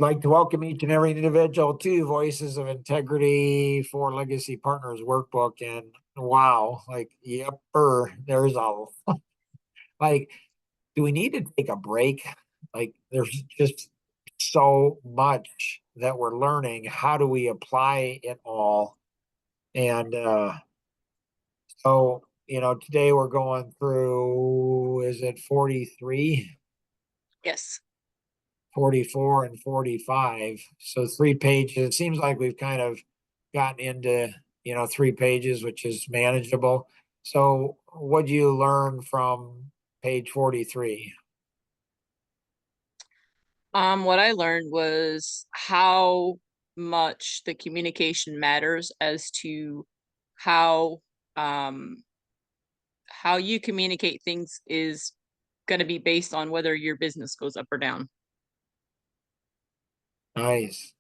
Like to welcome each and every individual to Voices of Integrity for Legacy Partners workbook. And wow, like, there's a like, do we need to take a break? Like, there's just so much that we're learning. How do we apply it all? And today we're going through, is it 43? Yes. 44 and 45. So 3 pages. It seems like we've kind of gotten into, 3 pages, which is manageable. So what do you learn from page 43? What I learned was how much the communication matters as to how um how you communicate things is going to be based on whether your business goes up or down. Nice.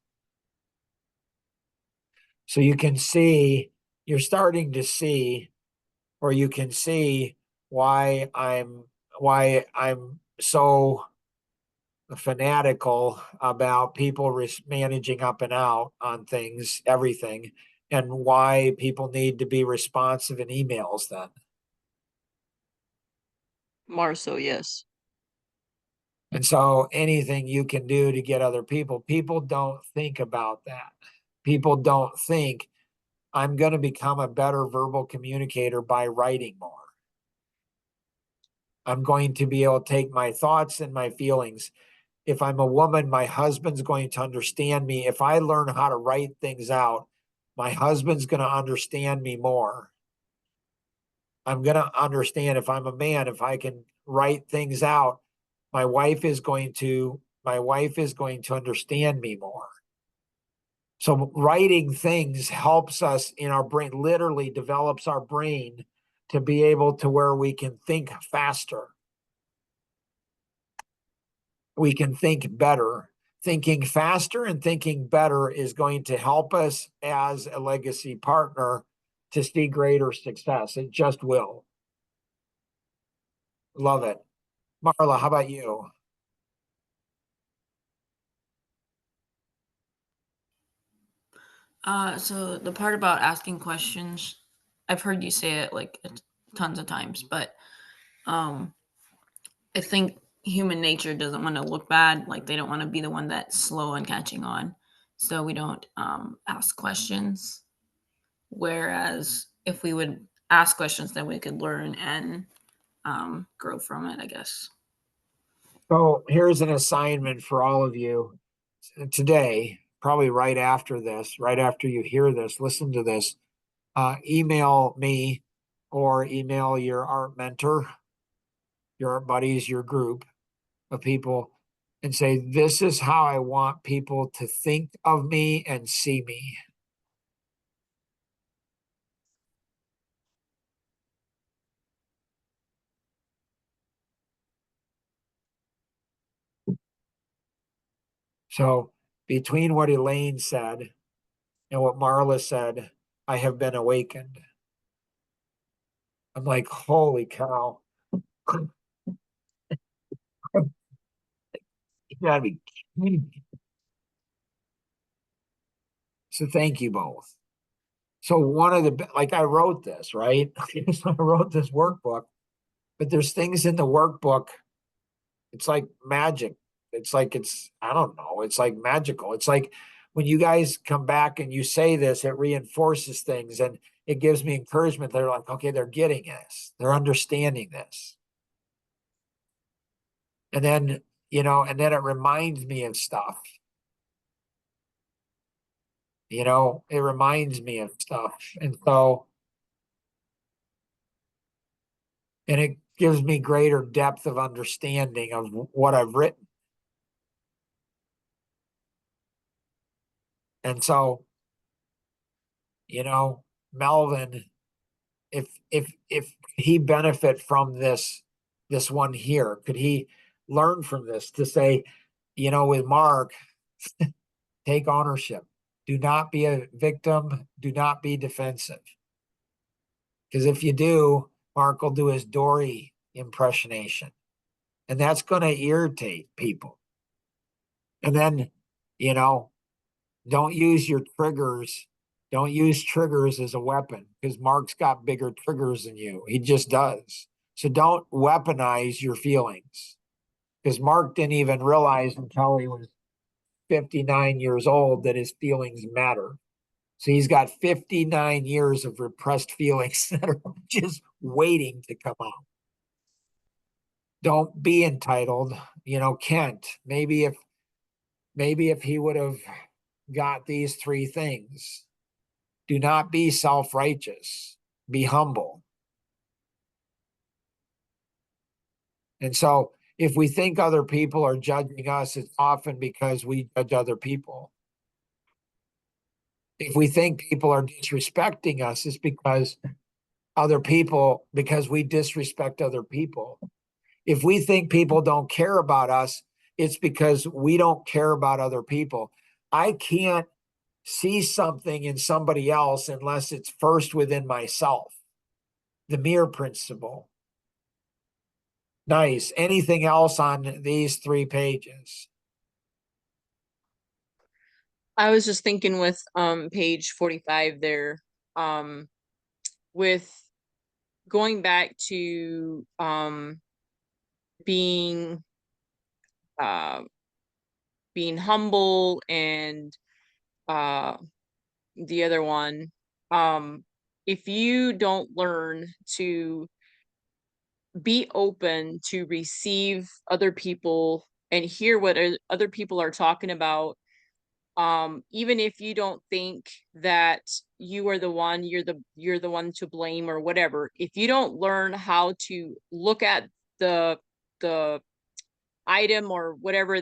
So you're starting to see, or you can see why I'm so fanatical about people managing up and out on things, everything, and why people need to be responsive in emails then. More so, yes. And so anything you can do to get other people don't think about that. People don't think I'm going to become a better verbal communicator by writing more. I'm going to be able to take my thoughts and my feelings. If I'm a woman, my husband's going to understand me. If I learn how to write things out, my husband's going to understand me more. I'm going to understand if I'm a man, if I can write things out, my wife is going to understand me more. So writing things helps us in our brain, literally develops our brain to be able to where we can think faster. We can think better. Thinking faster and thinking better is going to help us as a legacy partner to see greater success. It just will. Love it. Marla, how about you? So the part about asking questions, I've heard you say it like tons of times, but um, I think human nature doesn't want to look bad. Like they don't want to be the one that's slow on catching on. So we don't ask questions. Whereas if we would ask questions, then we could learn and grow from it, I guess. So here's an assignment for all of you today, probably right after this, right after you hear this, listen to this, email me or email your art mentor, your art buddies, your group of people, and say, this is how I want people to think of me and see me. So between what Elaine said and what Marla said, I have been awakened. I'm like, holy cow. You gotta be kidding me. So thank you both. So one of the, like, I wrote this, right? So I wrote this workbook, but there's things in the workbook. It's like magic. I don't know, it's like magical. It's like when you guys come back and you say this, it reinforces things and it gives me encouragement. They're like, okay, they're getting this, they're understanding this. And then, and then it reminds me of stuff. It reminds me of stuff. And it gives me greater depth of understanding of what I've written. And so, Melvin, if he benefit from this one here, could he learn from this to say, with Mark, take ownership. Do not be a victim. Do not be defensive. Because if you do, Mark will do his Dory impersonation. And that's going to irritate people. And then, You know, don't use your triggers. Don't use triggers as a weapon because Mark's got bigger triggers than you. He just does. So don't weaponize your feelings because Mark didn't even realize until he was 59 years old that his feelings matter. So he's got 59 years of repressed feelings that are just waiting to come out. Don't be entitled. You know, Kent, maybe if he would have got these three things, do not be self-righteous, be humble. And so if we think other people are judging us, it's often because we judge other people. If we think people are disrespecting us, it's because we disrespect other people. If we think people don't care about us, it's because we don't care about other people. I can't see something in somebody else unless it's first within myself. The mirror principle. Nice. Anything else on these 3 pages? I was just thinking with page 45 there, with going back to being uh being humble and the other one, if you don't learn to be open to receive other people and hear what other people are talking about, even if you don't think that you are the one, you're the one to blame or whatever, if you don't learn how to look at the item or whatever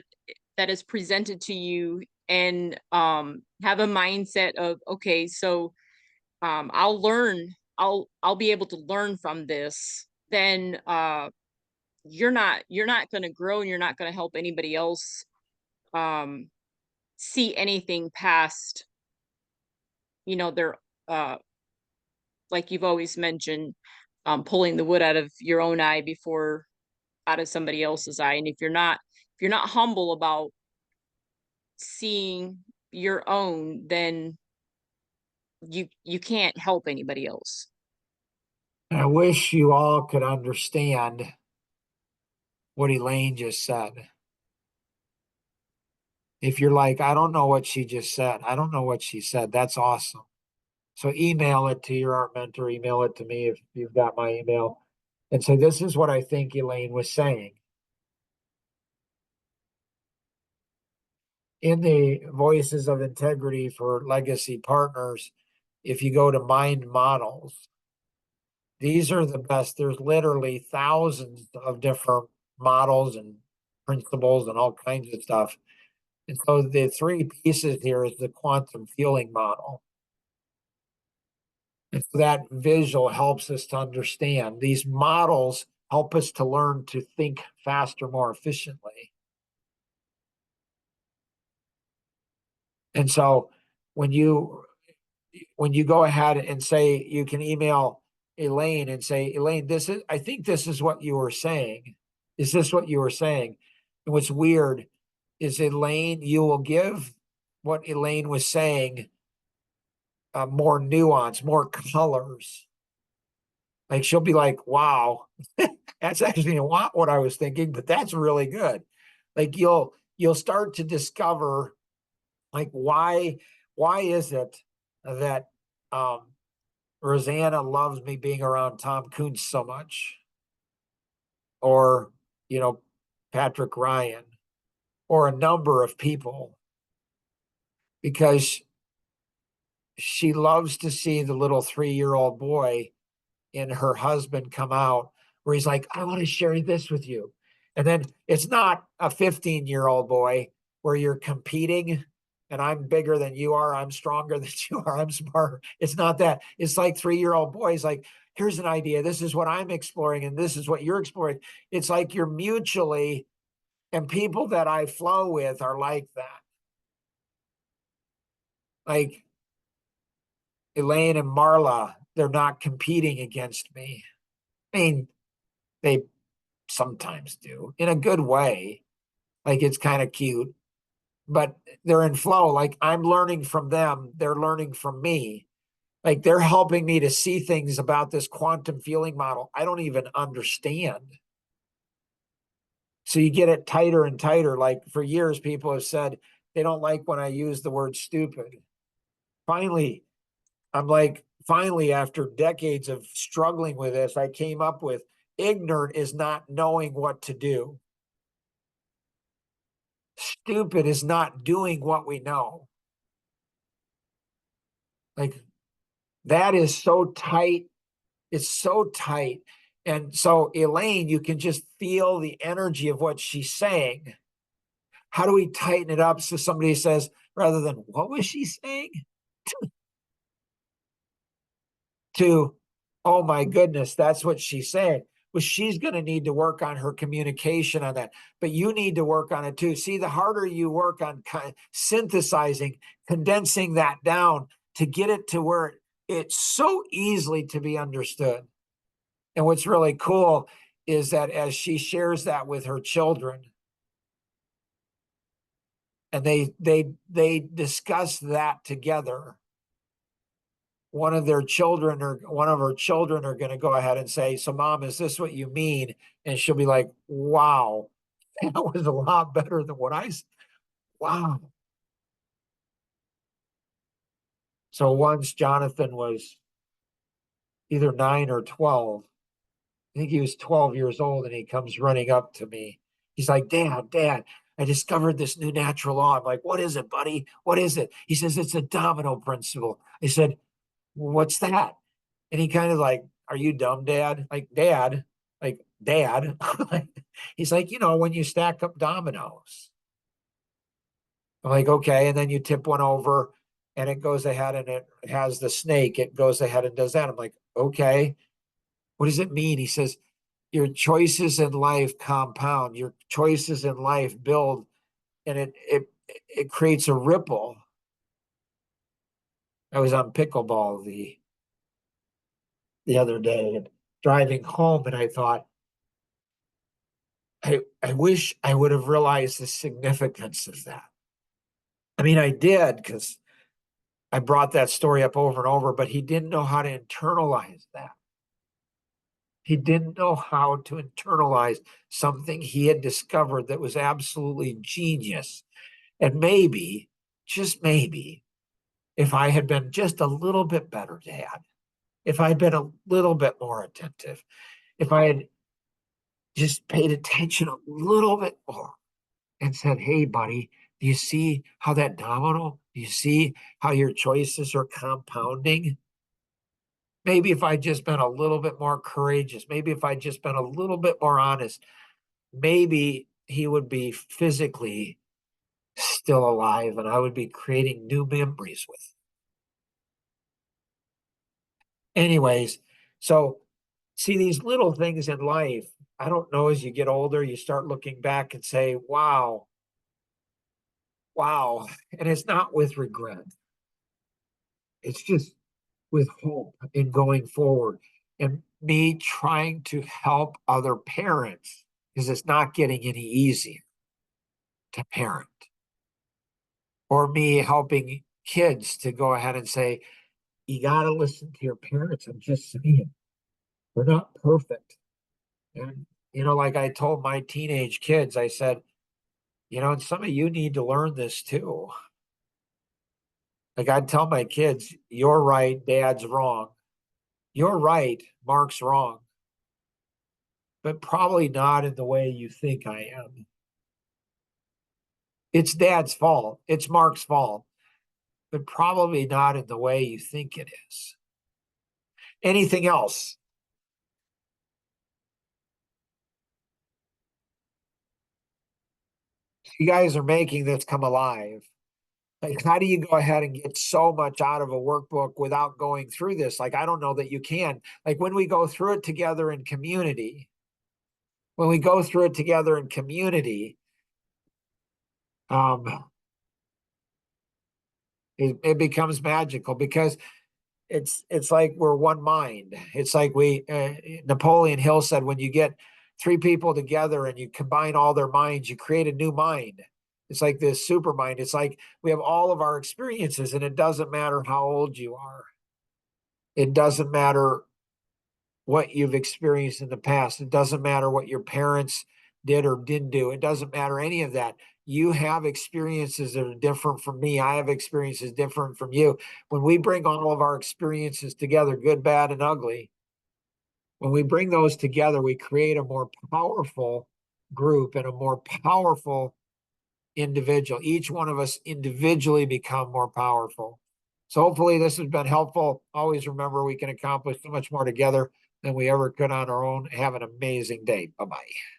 that is presented to you and have a mindset of, okay, so I'll be able to learn from this, then you're not going to grow and you're not going to help anybody else um see anything past, their uh like you've always mentioned, pulling the wood out of your own eye before out of somebody else's eye. And if you're not humble about seeing your own, then you can't help anybody else. I wish you all could understand what Elaine just said. If you're like, I don't know what she just said, I don't know what she said, that's awesome. So email it to your art mentor, email it to me if you've got my email, and say, this is what I think Elaine was saying. In the Voices of Integrity for Legacy Partners, if you go to Mind Models, these are the best. There's literally thousands of different models and principles and all kinds of stuff. And so the 3 pieces here is the quantum feeling model. And so that visual helps us to understand. These models help us to learn to think faster, more efficiently. And so when you go ahead and say, you can email Elaine and say, Elaine, I think this is what you were saying. Is this what you were saying? And what's weird is you will give what Elaine was saying more nuance, more colors. Like she'll be like, wow, that's actually not what I was thinking, but that's really good. Like you'll start to discover like why is it that Rosanna loves me being around Tom Kuntz so much, or Patrick Ryan, or a number of people, because she loves to see the little 3-year-old boy in her husband come out where he's like, I want to share this with you. And then it's not a 15-year-old boy where you're competing and I'm bigger than you are, I'm stronger than you are, I'm smarter. It's not that. It's like 3-year-old boys like, here's an idea, this is what I'm exploring and this is what you're exploring. It's like you're mutually, and people that I flow with are like that. Like Elaine and Marla, they're not competing against me. I mean, they sometimes do in a good way. Like it's kind of cute, but they're in flow. Like I'm learning from them, they're learning from me. Like they're helping me to see things about this quantum feeling model I don't even understand. So you get it tighter and tighter. Like for years, people have said they don't like when I use the word stupid. Finally, I'm like, finally, after decades of struggling with this, I came up with ignorant is not knowing what to do. Stupid is not doing what we know. Like that is so tight. It's so tight. And so, Elaine, you can just feel the energy of what she's saying. How do we tighten it up so somebody says, rather than what was she saying? To, oh my goodness, that's what she's saying. Well, she's going to need to work on her communication on that, but you need to work on it too. See, the harder you work on synthesizing, condensing that down to get it to where it's so easily to be understood. And what's really cool is that as she shares that with her children, and they discuss that together, one of their children or one of her children are going to go ahead and say, so mom, is this what you mean? And she'll be like, wow, that was a lot better than what I said. Wow. So once Jonathan was either 9 or 12, I think he was 12 years old, and he comes running up to me. He's like, Dad, I discovered this new natural law. I'm like, what is it, buddy? What is it? He says, it's a domino principle. I said, what's that? And he kind of like, are you dumb, Dad? Like, Dad. He's like, when you stack up dominoes. I'm like, okay. And then you tip one over and it goes ahead and it has the snake. It goes ahead and does that. I'm like, okay. What does it mean? He says, your choices in life compound, your choices in life build, and it creates a ripple. I was on pickleball the other day and driving home, and I thought, I wish I would have realized the significance of that. I mean, I did because I brought that story up over and over, but he didn't know how to internalize that. He didn't know how to internalize something he had discovered that was absolutely genius. And maybe, just maybe, if I had been just a little bit better, Dad, if I had been a little bit more attentive, if I had just paid attention a little bit more and said, hey, buddy, do you see how that domino, do you see how your choices are compounding? Maybe if I'd just been a little bit more courageous, maybe if I'd just been a little bit more honest, maybe he would be physically still alive and I would be creating new memories with him. Anyways, so see these little things in life. I don't know, as you get older, you start looking back and say, wow, wow. And it's not with regret. It's just with hope in going forward and me trying to help other parents because it's not getting any easier to parent, or me helping kids to go ahead and say, you got to listen to your parents. I'm just saying, we're not perfect. And, like I told my teenage kids, I said, and some of you need to learn this too. Like I'd tell my kids, you're right, Dad's wrong. You're right, Mark's wrong. But probably not in the way you think I am. It's Dad's fault. It's Mark's fault, but probably not in the way you think it is. Anything else? You guys are making this come alive. Like, how do you go ahead and get so much out of a workbook without going through this? Like, I don't know that you can. Like, when we go through it together in community, um, it becomes magical because it's like we're one mind. It's like Napoleon Hill said, when you get three people together and you combine all their minds, you create a new mind. It's like this super mind. It's like we have all of our experiences, and it doesn't matter how old you are. It doesn't matter what you've experienced in the past. It doesn't matter what your parents did or didn't do. It doesn't matter any of that. You have experiences that are different from me. I have experiences different from you. When we bring all of our experiences together, good, bad, and ugly, when we bring those together, we create a more powerful group and a more powerful individual. Each one of us individually become more powerful. So hopefully this has been helpful. Always remember we can accomplish so much more together than we ever could on our own. Have an amazing day. Bye-bye.